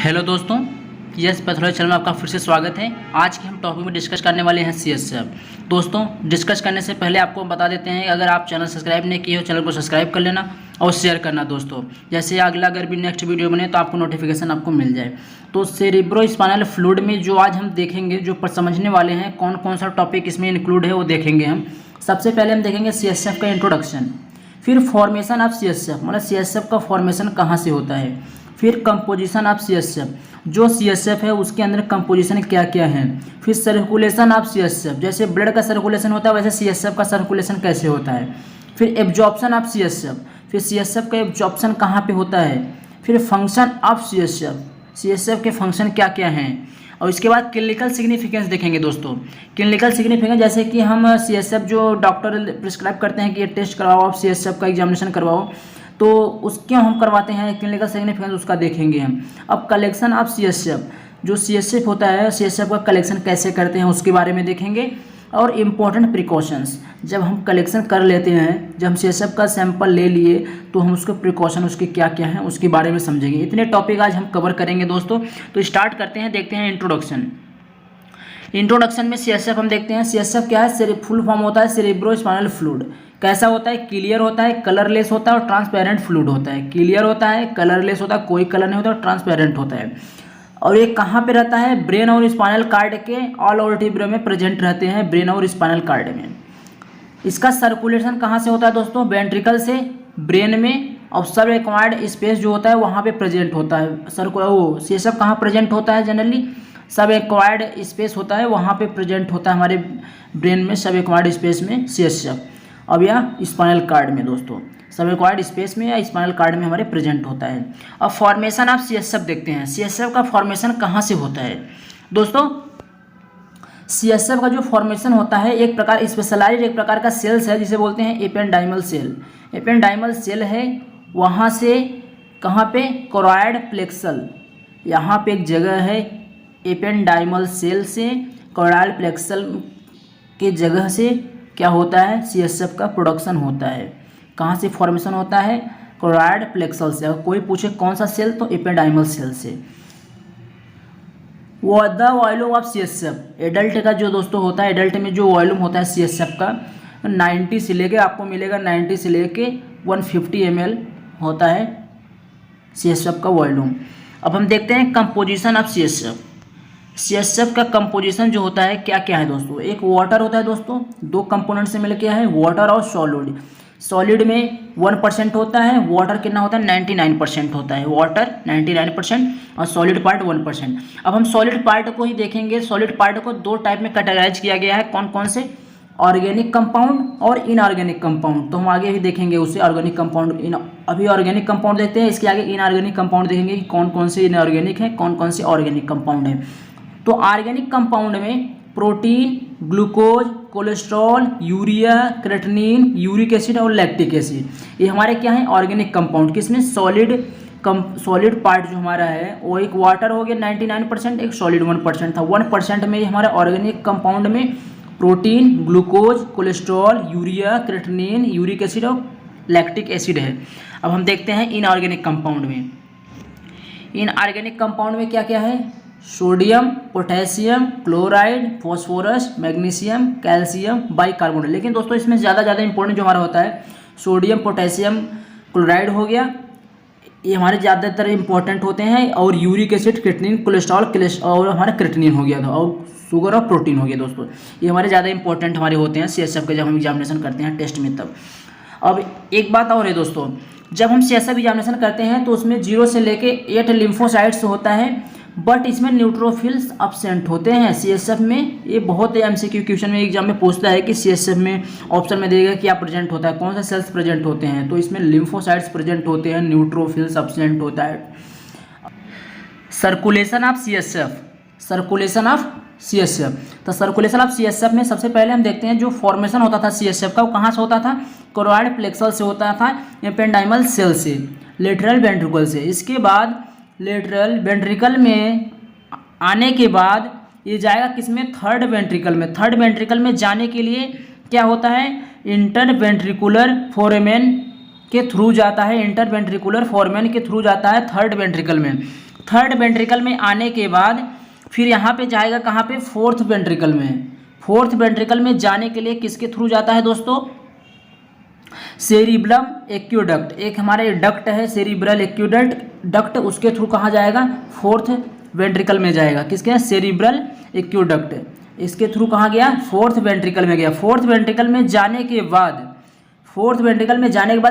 Hello दोस्तों, yes pathology channel में आपका फिर से स्वागत है। आज के हम टॉपिक में डिस्कस करने वाले हैं सीएसएफ। दोस्तों, डिस्कस करने से पहले आपको बता देते हैं, अगर आप चैनल सब्सक्राइब नहीं किए हो चैनल को सब्सक्राइब कर लेना और शेयर करना दोस्तों, जैसे अगला अगर भी नेक्स्ट वीडियो बने तो आपको नोटिफिकेशन आपको मिल जाए। तो सेरेब्रोस्पाइनल फ्लूइड में जो आज हम देखेंगे, जो समझने वाले हैं, कौन कौन सा टॉपिक इसमें इंक्लूड है वो देखेंगे हम। सबसे पहले हम देखेंगे सीएसएफ का इंट्रोडक्शन, फिर फॉर्मेशन ऑफ सीएसएफ, मतलब सीएसएफ का फॉर्मेशन कहाँ से होता है, फिर कंपोजिशन ऑफ सीएसएफ, जो सीएसएफ है उसके अंदर कंपोजिशन क्या क्या है, फिर सर्कुलेशन ऑफ सीएसएफ, जैसे ब्लड का सर्कुलेशन होता है वैसे सीएसएफ का सर्कुलेशन कैसे होता है, फिर एब्जॉर्प्शन ऑफ सीएसएफ, फिर सीएसएफ का एब्जॉर्प्शन कहाँ पे होता है, फिर फंक्शन ऑफ सीएसएफ, सीएसएफ के फंक्शन क्या क्या हैं, और इसके बाद क्लिनिकल सिग्निफिकेंस देखेंगे दोस्तों। क्लिनिकल सिग्निफिकेंस जैसे कि हम सीएसएफ जो डॉक्टर प्रिस्क्राइब करते हैं कि ये टेस्ट करवाओ, आप सीएसएफ का एग्जामिनेशन करवाओ, तो उसके हम करवाते हैं, क्लिनिकल सिग्निफिकेंस उसका देखेंगे हम। अब कलेक्शन ऑफ सीएसएफ, जो सीएसएफ होता है सीएसएफ का कलेक्शन कैसे करते हैं उसके बारे में देखेंगे। और इम्पॉर्टेंट प्रिकॉशंस, जब हम कलेक्शन कर लेते हैं, जब हम सीएसएफ का सैंपल ले लिए तो हम उसके प्रिकॉशन उसके क्या क्या हैं उसके बारे में समझेंगे। इतने टॉपिक आज हम कवर करेंगे दोस्तों। तो स्टार्ट करते हैं, देखते हैं इंट्रोडक्शन। इंट्रोडक्शन में सीएसएफ हम देखते हैं। सीएसएफ क्या है, फुल फॉर्म होता है सेरेब्रोस्पाइनल फ्लूइड। कैसा होता है, क्लियर होता है, कलरलेस होता है और ट्रांसपेरेंट फ्लूइड होता है। क्लियर होता है, कलरलेस होता है, कोई कलर नहीं होता और ट्रांसपेरेंट होता है। और ये कहाँ पे रहता है, ब्रेन और स्पाइनल कार्ड के ऑल ओवर वर्टिब्रा में प्रेजेंट रहते हैं, ब्रेन और स्पाइनल कार्ड में। इसका सर्कुलेशन कहाँ से होता है दोस्तों, वेंट्रिकल से ब्रेन में, और सब एक्वायर्ड स्पेस जो होता है वहाँ पे प्रेजेंट होता है। सीएसएफ कहाँ प्रेजेंट होता है, जनरली सब एक्वायर्ड स्पेस होता है वहाँ पे प्रेजेंट होता है हमारे ब्रेन में, सब एक्वायर्ड स्पेस में सीएसएफ। अब यह स्पाइनल कार्ड में दोस्तों, सब एक्वायर्ड स्पेस में या स्पाइनल कार्ड में हमारे प्रेजेंट होता है। अब फॉर्मेशन ऑफ सीएसएफ देखते हैं। सीएसएफ का फॉर्मेशन कहाँ से होता है दोस्तों। सीएसएफ का जो फॉर्मेशन होता है, एक प्रकार स्पेशलाइज्ड एक प्रकार का सेल्स है जिसे बोलते हैं एपेंडाइमल सेल। एपेंडाइमल सेल है, वहाँ से कहाँ पे, कोरॉइड प्लेक्सल, यहाँ पे एक जगह है एपेंडाइमल सेल से कोरॉइड प्लेक्सल के जगह से क्या होता है, सीएसएफ का प्रोडक्शन होता है। कहाँ से फॉर्मेशन होता है, कोरॉइड प्लेक्सल से। अगर कोई पूछे कौन सा सेल, तो एपेंडाइमल सेल से। वो the volume of CSF, adult का जो दोस्तों होता है, एडल्ट में जो वॉल्यूम होता है सीएसएफ का 90 से लेके आपको मिलेगा 90 से लेके 150 ml होता है सीएसएफ का वॉल्यूम। अब हम देखते हैं कंपोजिशन ऑफ सीएसएफ। सीएसएफ का कंपोजिशन जो होता है क्या क्या है दोस्तों। एक वाटर होता है दोस्तों, दो कंपोनेंट से मिलकर है, वाटर और सॉलिड। सॉलिड में 1% होता है, वाटर कितना होता है 99% होता है, वाटर 99% और सॉलिड पार्ट 1%। अब हम सॉलिड पार्ट को ही देखेंगे। सॉलिड पार्ट को दो टाइप में कैटेगराइज किया गया है, कौन कौन से, ऑर्गेनिक कंपाउंड और इनऑर्गेनिक कंपाउंड। तो हम आगे भी देखेंगे उसे, ऑर्गेनिक कंपाउंड अभी ऑर्गेनिक कंपाउंड देखते हैं, इसके आगे इनऑर्गेनिक कंपाउंड देखेंगे कि कौन कौन से इनऑर्गेनिक है, कौन कौन से ऑर्गेनिक कंपाउंड है। तो ऑर्गेनिक कंपाउंड में protein, glucose, cholesterol, urea, creatinine, uric acid और लैक्टिक एसिड, ये हमारे क्या है ऑर्गेनिक कंपाउंड। किसमें, सॉलिड पार्ट जो हमारा है वो एक वाटर हो गया 99%, एक सॉलिड 1% था। 1% में हमारा ऑर्गेनिक कंपाउंड में protein, glucose, cholesterol, urea, creatinine, uric acid और लैक्टिक एसिड है। अब हम देखते हैं इनऑर्गेनिक कंपाउंड में। इनऑर्गेनिक कंपाउंड में क्या क्या है, sodium, potassium, chloride, phosphorus, magnesium, calcium, bicarbonate. लेकिन दोस्तों इसमें ज़्यादा इंपॉर्टेंट जो हमारा होता है सोडियम, पोटेशियम, क्लोराइड हो गया, ये हमारे ज़्यादातर इंपॉर्टेंट होते हैं। और यूरिक एसिड, क्रेटिनिन, कोलेस्ट्रॉल और हमारा क्रेटिनिन हो गया था, और शुगर और प्रोटीन हो गया दोस्तों, ये हमारे ज़्यादा इंपॉर्टेंट हमारे होते हैं सीएसएफ के, जब हम एग्जामिनेशन करते हैं टेस्ट में तब। अब एक बात और है दोस्तों, जब हम सीएसएफ एग्जामिनेशन करते हैं तो उसमें 0 से लेके 8 लिम्फोसाइट्स होता है, बट इसमें न्यूट्रोफिल्स अब्सेंट होते हैं सीएसएफ में। ये बहुत एमसीक्यू क्वेश्चन में एग्जाम में पूछता है कि सीएसएफ में ऑप्शन में देगा क्या प्रेजेंट होता है, कौन से सेल्स प्रेजेंट होते हैं, तो इसमें लिम्फोसाइट्स प्रेजेंट होते हैं, न्यूट्रोफिल्स अब्सेंट होता है। Circulation of CSF, circulation of CSF, तो सर्कुलेशन ऑफ सीएसएफ में सबसे पहले हम देखते हैं जो फॉर्मेशन होता था सीएसएफ का, वो कहाँ से होता था, कोरॉइड प्लेक्सल से होता था, एपेंडाइमल सेल से, लेटरल वेंट्रिकल से। इसके बाद लेटरल वेंट्रिकल में आने के बाद ये जाएगा किसमें, थर्ड वेंट्रिकल में। थर्ड वेंट्रिकल में जाने के लिए क्या होता है, इंटरवेंट्रिकुलर फोरामेन के थ्रू जाता है, इंटरवेंट्रिकुलर फोरामेन के थ्रू जाता है थर्ड वेंट्रिकल में। थर्ड वेंट्रिकल में आने के बाद फिर यहाँ पे जाएगा कहाँ पे, फोर्थ वेंट्रिकल में। फोर्थ वेंट्रिकल में जाने के लिए किसके थ्रू जाता है दोस्तों, सेरिब्रम एक्यूडक्ट। एक हमारे डक्ट है सेरिब्रल एक्यूडक्ट, उसके थ्रू कहाँ जाएगा, फोर्थ वेंट्रिकल में जाएगा। किसके, सेरिब्रल एक्यूडक्ट। इसके थ्रू कहाँ गया, फोर्थ वेंट्रिकल में गया। फोर्थ वेंट्रिकल में जाने के बाद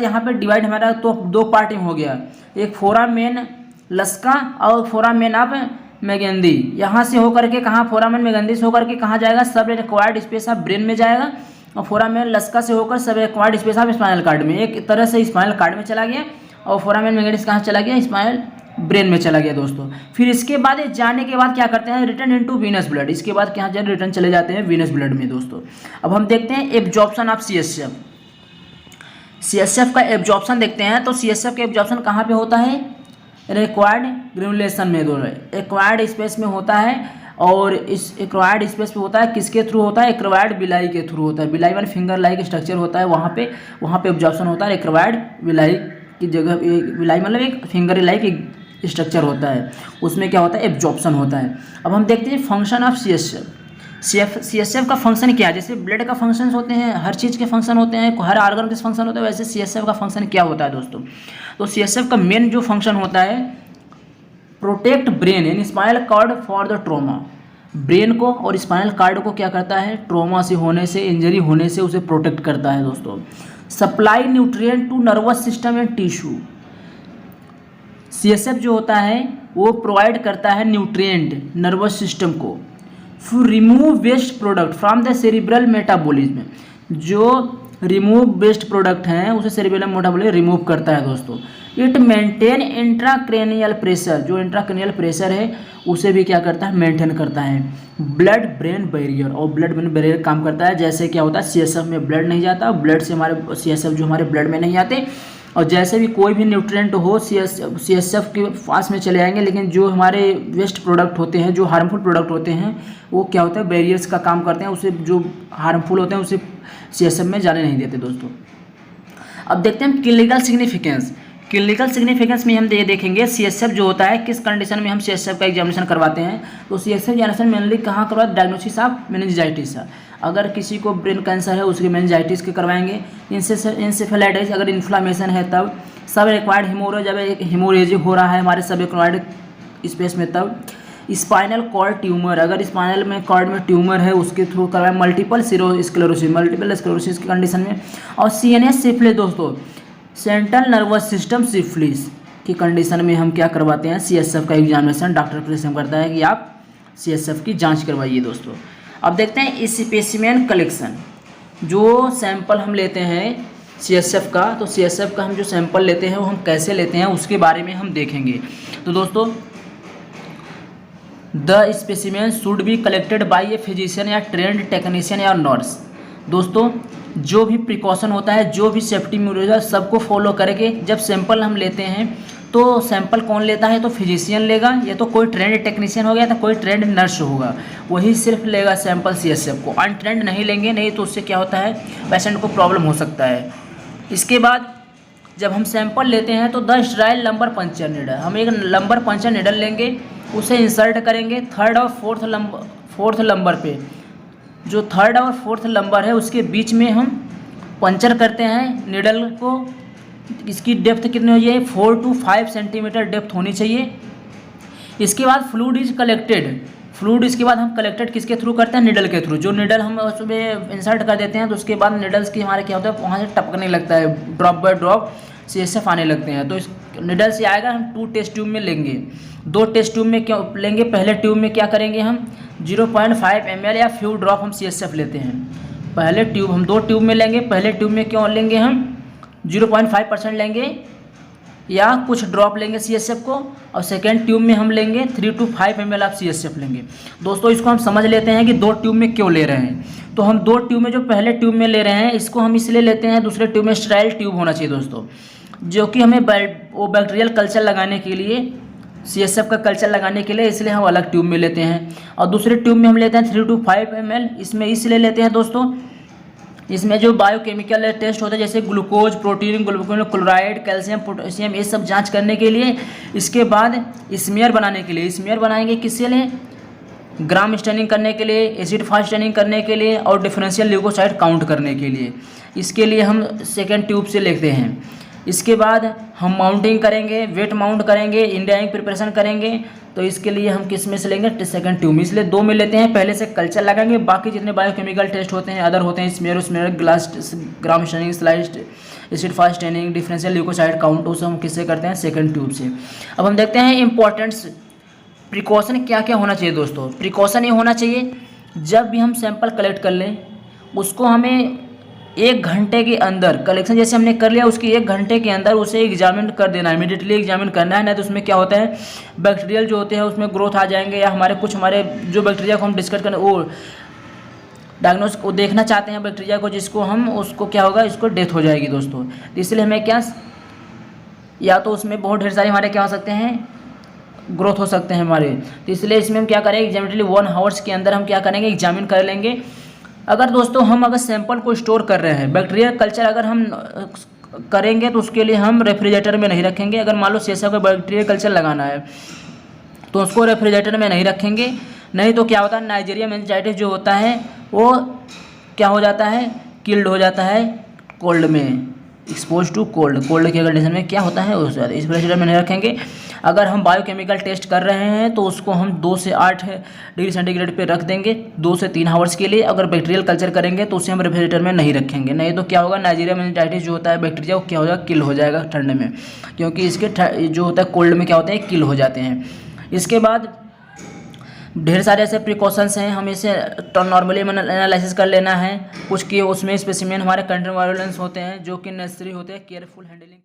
यहाँ पे डिवाइड हमारा तो दो पार्ट में हो गया, एक फोरामेन लस्का और फोरामेन ऑफ मैगेंदी। यहाँ से होकर के कहाँ, फोरामेन मैगेंदी से होकर के कहाँ जाएगा, सब एक्वायर्ड स्पेस ऑफ ब्रेन में जाएगा। और फोरामेन लस्का से होकर सब acquired space of spinal cord में, एक तरह से स्पाइनल कार्ड में चला गया। और फोरामेन मैगेंडी कहाँ चला गया, स्पाइनल ब्रेन में चला गया दोस्तों। फिर इसके बाद जाने के बाद क्या करते हैं, रिटर्न इनटू वीनस ब्लड। इसके बाद क्या रिटर्न चले जाते हैं वीनस ब्लड में दोस्तों। अब हम देखते हैं एब्जॉर्प्शन ऑफ सीएसएफ का एब्जॉर्प्शन देखते हैं। तो सीएसएफ का एब्जॉर्प्शन कहाँ पे होता है, रिक्वायर्ड ग्रेनुलेशन में दोनों, एक्वायर्ड स्पेस में होता है। और इस एक्वायर्ड स्पेस पे होता है, किसके थ्रू होता है, एक्वायर्ड बिलाई के थ्रू होता है। बिलाई वाले फिंगर लाइक स्ट्रक्चर होता है, वहाँ पे एब्जॉर्प्शन होता है एक्वायर्ड बिलाई की जगह। बिलाई मतलब एक फिंगर लाइक स्ट्रक्चर होता है, उसमें क्या होता है, एब्जॉर्प्शन होता है। अब हम देखते हैं फंक्शन ऑफ सीएसएफ का फंक्शन क्या है। जैसे ब्लड का फंक्शन होते हैं, हर चीज़ के फंक्शन होते हैं, हर ऑर्गन के फंक्शन होते हैं, वैसे सीएसएफ का फंक्शन क्या होता है दोस्तों। तो सीएसएफ का मेन जो फंक्शन होता है, protect brain and spinal cord for the trauma. Brain को और स्पाइनल कार्ड को क्या करता है, ट्रॉमा से होने से, इंजरी होने से उसे प्रोटेक्ट करता है दोस्तों। Supply nutrient to nervous system and tissue. CSF जो होता है वो प्रोवाइड करता है न्यूट्रिएंट नर्वस सिस्टम को। To remove waste product from the cerebral metabolism. जो रिमूव वेस्ट प्रोडक्ट हैं उसे सेरिब्रल मेटाबॉलिज्म रिमूव करता है दोस्तों। It maintain intracranial pressure. जो इंट्राक्रेनियल प्रेशर है उसे भी क्या करता है, मेंटेन करता है। ब्लड ब्रेन बैरियर, और ब्लड ब्रेन बैरियर काम करता है। जैसे क्या होता है, सीएसएफ में ब्लड नहीं जाता, ब्लड से हमारे सीएसएफ जो हमारे ब्लड में नहीं आते। और जैसे भी कोई भी न्यूट्रिएंट हो सीएसएफ के पास में चले आएंगे, लेकिन जो हमारे वेस्ट प्रोडक्ट होते हैं, जो हार्मफुल प्रोडक्ट होते हैं, वो क्या होता है, बैरियर्स का काम करते हैं। उसे जो हार्मफुल होते हैं उसे सीएसएफ में जाने नहीं देते दोस्तों। अब देखते हैं क्लिनिकल सिग्निफिकेंस। क्लिनिकल सिग्निफिकेंस में हम ये देखेंगे सीएसएफ जो होता है, किस कंडीशन में हम सीएसएफ का एग्जामिनेशन करवाते हैं। तो सीएसएफ एग्जामिनेशन मेनली कहाँ करवाते, डायग्नोसिस ऑफ मेनिंजाइटिस। अगर किसी को ब्रेन कैंसर है उसके मेनिंजाइटिस के करवाएंगे। इंसेफेलाइटिस अगर इन्फ्लामेशन है तब। सब एक्वायर्ड हेमोरेज, जब एक हेमोरेज हो रहा है हमारे सब एक्वायर्ड स्पेस में तब। स्पाइनल कॉर्ड ट्यूमर, अगर स्पाइनल में कॉर्ड में ट्यूमर है उसके थ्रू करवाएं। मल्टीपल स्क्लेरोसिस की कंडीशन में। और सीएनएस सिफिलिस दोस्तों, सेंट्रल नर्वस सिस्टम सिफिलिस की कंडीशन में हम क्या करवाते हैं, सीएसएफ का एग्जामिनेशन डॉक्टर प्रिस्क्राइब करता है कि आप सीएसएफ की जांच करवाइए दोस्तों। अब देखते हैं स्पेसिमेन कलेक्शन। जो सैंपल हम लेते हैं सीएसएफ का, तो सीएसएफ का हम जो सैंपल लेते हैं वो हम कैसे लेते हैं उसके बारे में हम देखेंगे। तो दोस्तों, the specimen should be collected by a physician या ट्रेंड टेक्नीशियन या नर्स। दोस्तों, जो भी प्रिकॉशन होता है, जो भी सेफ्टी मेजर सबको फॉलो करके जब सैंपल हम लेते हैं, तो सैंपल कौन लेता है, तो फिजिशियन लेगा, या तो कोई ट्रेंड टेक्नीशियन हो गया, तो कोई ट्रेंड नर्स होगा, वही सिर्फ लेगा सैंपल सीएसएफ को। अनट्रेंड नहीं लेंगे, नहीं तो उससे क्या होता है, पेशेंट को प्रॉब्लम हो सकता है। इसके बाद जब हम सैंपल लेते हैं तो the sterile lumbar puncture needle, हम एक लंबर पंचर नीडल लेंगे, उसे इंसर्ट करेंगे थर्ड और फोर्थ लंबर पे। जो थर्ड और फोर्थ लंबर है उसके बीच में हम पंचर करते हैं नीडल को। इसकी डेप्थ कितनी हो जाए, 4 to 5 सेंटीमीटर डेप्थ होनी चाहिए। इसके बाद फ्लूइड इज कलेक्टेड। फ्लूइड इसके बाद हम कलेक्टेड किसके थ्रू करते हैं, नीडल के थ्रू। जो नीडल हम उसमें इंसर्ट कर देते हैं तो उसके बाद नीडल्स की हमारे क्या होता है, वहाँ से टपकने लगता है, ड्रॉप बाय ड्रॉप सीएसएफ आने लगते हैं। तो इस नीडल से आएगा, हम 2 टेस्ट ट्यूब में लेंगे। 2 टेस्ट ट्यूब में क्यों लेंगे, पहले ट्यूब में क्या करेंगे, हम 0.5 ml या फ्यू ड्रॉप हम सीएसएफ लेते हैं। पहले ट्यूब हम 2 ट्यूब में लेंगे। पहले ट्यूब में क्यों लेंगे, हम 0.5% लेंगे या कुछ ड्रॉप लेंगे सीएसएफ को, और सेकेंड ट्यूब में हम लेंगे 3 to 5 ml आप सीएसएफ लेंगे। दोस्तों, इसको हम समझ लेते हैं कि 2 ट्यूब में क्यों ले रहे हैं। तो हम 2 ट्यूब में जो पहले ट्यूब में ले रहे हैं, इसको हम इसलिए लेते हैं, दूसरे ट्यूब में स्टेराइल ट्यूब होना चाहिए दोस्तों, जो कि हमें वो बैक्टीरियल कल्चर लगाने के लिए, सीएसएफ का कल्चर लगाने के लिए, इसलिए हम अलग ट्यूब में लेते हैं। और दूसरे ट्यूब में हम लेते हैं 3 to 5 ml। इसमें इसलिए लेते हैं दोस्तों इसमें जो बायोकेमिकल टेस्ट होता है जैसे glucose, protein, glucose, chloride, calcium, potassium, ये सब जांच करने के लिए, इसके बाद स्मीयर बनाने के लिए, स्मीयर बनाएंगे किसके लिए, ग्राम स्टैनिंग करने के लिए, एसिड फास्ट स्टैनिंग करने के लिए और डिफरेंशियल ल्यूकोसाइड काउंट करने के लिए। इसके लिए हम सेकेंड ट्यूब से लेते हैं। इसके बाद हम माउंटिंग करेंगे, वेट माउंट करेंगे, इंडियाइंग प्रिपरेशन करेंगे। तो इसके लिए हम किस में से लेंगे, सेकंड ट्यूब में, इसलिए 2 में लेते हैं। पहले से कल्चर लगाएंगे, बाकी जितने बायोकेमिकल टेस्ट होते हैं अदर होते हैं, smear, glass, gram staining, slide, acid fast staining, differential leucocyte count, उसे हम किससे करते हैं, सेकंड ट्यूब से। अब हम देखते हैं इंपॉर्टेंट्स प्रिकॉशन क्या क्या होना चाहिए दोस्तों। प्रिकॉशन ये होना चाहिए, जब भी हम सैंपल कलेक्ट कर लें उसको हमें 1 घंटे के अंदर, कलेक्शन जैसे हमने कर लिया उसकी 1 घंटे के अंदर उसे एग्जामिन कर देना है, इमीडिएटली एग्जामिन करना है। नहीं तो उसमें क्या होता है, बैक्टीरियल जो होते हैं उसमें ग्रोथ आ जाएंगे, या हमारे जो बैक्टीरिया को हम डिस्कस करें वो डायग्नोस को देखना चाहते हैं बैक्टीरिया को, जिसको हम उसको क्या होगा, इसको डेथ हो जाएगी दोस्तों। तो इसलिए हमें क्या, या तो उसमें बहुत ढेर सारे हमारे क्या हो सकते हैं, ग्रोथ हो सकते हैं हमारे। तो इसलिए इसमें हम क्या करेंगे, एग्जामिनली 1 आवर्स के अंदर हम क्या करेंगे, एग्जामिन कर लेंगे। अगर दोस्तों हम अगर सैंपल को स्टोर कर रहे हैं, बैक्टीरियल कल्चर अगर हम करेंगे तो उसके लिए हम रेफ्रिजरेटर में नहीं रखेंगे। अगर मान लो सीएसएफ का बैक्टीरियल कल्चर लगाना है तो उसको रेफ्रिजरेटर में नहीं रखेंगे, नहीं तो क्या होता है, नाइजीरिया मेनिंजाइटिस जो होता है वो क्या हो जाता है, किल्ड हो जाता है कोल्ड में, एक्सपोज टू कोल्ड की कंडीशन में क्या होता है उस रेफ्रिजरेटर में नहीं रखेंगे। अगर हम बायोकेमिकल टेस्ट कर रहे हैं तो उसको हम 2 से 8 डिग्री सेंटीग्रेड पे रख देंगे 2 से 3 आवर्स के लिए। अगर बैक्टीरियल कल्चर करेंगे तो उसे हम रेफ्रिजरेटर में नहीं रखेंगे, नहीं तो क्या होगा, नाइजीरिया मेनिंजाइटिस जो होता है बैक्टीरिया वो क्या हो जाएगा, किल हो जाएगा ठंड में, क्योंकि इसके जो होता है कोल्ड में क्या होता है, किल हो जाते हैं। इसके बाद ढेर सारे ऐसे प्रिकॉशंस हैं, हमें इसे नॉर्मली एनालिसिस कर लेना है। कुछ के उसमें स्पेसिमेन हमारे कंट्री वायलेंस होते हैं जो कि नेसेसरी होते हैं, केयरफुल हैंडलिंग।